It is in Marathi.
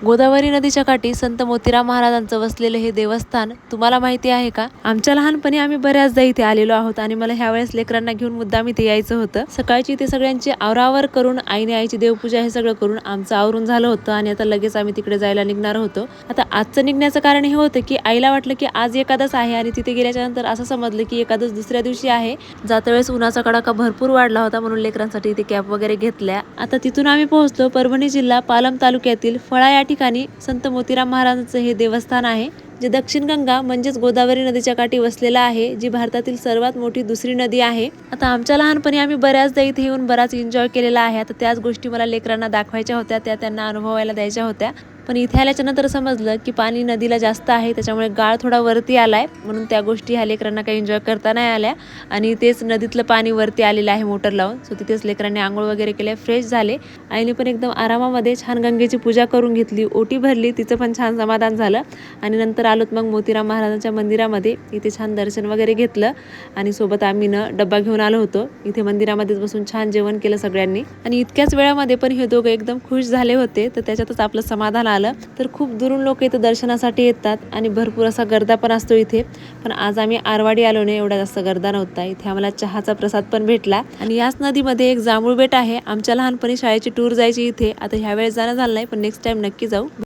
गोदावरी नदीच्या काठी संत मोतीराम महाराजांचं वसलेलं हे देवस्थान तुम्हाला माहिती आहे का? आमच्या लहानपणी आम्ही बऱ्याचदा इथे आलेलो आहोत आणि मला ह्यावेळेस लेकरांना घेऊन मुद्दाम इथे यायचं होतं. सकाळची इथे सगळ्यांची आवरावर करून आईने आईची देवपूजा हे सगळं करून आमचं आवरून झालं होतं आणि आता लगेच आम्ही तिकडे जायला निघणार होतो. आता आजचं निघण्याचं कारण हे होतं की आईला वाटलं की आज एकादश आहे आणि तिथे गेल्याच्या नंतर असं समजलं की एकादश दुसऱ्या दिवशी आहे. जाता वेळेस उन्हाचा कडाका भरपूर वाढला होता म्हणून लेकरांसाठी इथे कॅप वगैरे घेतल्या. आता तिथून आम्ही पोहोचलो परभणी जिल्हा पालम तालुक्यातील फळा या ठिकाणी संत मोतीराम महाराजांचं हे देवस्थान आहे, जे दक्षिण गंगा म्हणजेच गोदावरी नदीच्या काठी वसलेलं आहे, जी भारतातील सर्वात मोठी दुसरी नदी आहे. आता आमच्या लहानपणी आम्ही बऱ्याचदा इथे येऊन बराच एन्जॉय केलेला आहे. आता त्याच गोष्टी मला लेकरांना दाखवायच्या होत्या, त्या त्यांना अनुभवायला द्यायच्या होत्या. पण इथे आल्याच्या नंतर समजलं की पाणी नदीला जास्त आहे, त्याच्यामुळे गाळ थोडा वरती आलाय म्हणून त्या गोष्टी ह्या लेकरांना काही एन्जॉय करता नाही आल्या. आणि तेच नदीतलं पाणी वरती आलेलं आहे मोटर लावून. सो तिथेच लेकरांनी आंघोळ वगैरे केले, फ्रेश झाले. आईने पण एकदम आरामामध्ये छान गंगेची पूजा करून घेतली, ओटी भरली, तिचं पण छान समाधान झालं. आणि नंतर आलोत मग मोतीराम महाराजांच्या मंदिरामध्ये. इथे छान दर्शन वगैरे घेतलं आणि सोबत आम्ही डब्बा घेऊन आलो होतो. इथे मंदिरामध्येच बसून छान जेवण केलं सगळ्यांनी आणि इतक्याच वेळामध्ये पण हे दोघं एकदम खुश झाले होते. तर त्याच्यातच आपलं समाधान आलं. तर खूप दुरून लोक इथं दर्शनासाठी येतात आणि भरपूर असा गर्दा पण असतो इथे. पण आज आम्ही आरवाडी आलो नाही, एवढा जास्त गर्दा नव्हता. इथे आम्हाला चहाचा प्रसाद पण भेटला. आणि याच नदीमध्ये एक जांभूळ बेट आहे. आमच्या लहानपणी शाळेची टूर जायची इथे. आता ह्यावेळेस जाणं झालं नाही, पण नेक्स्ट टाइम नक्की जाऊ.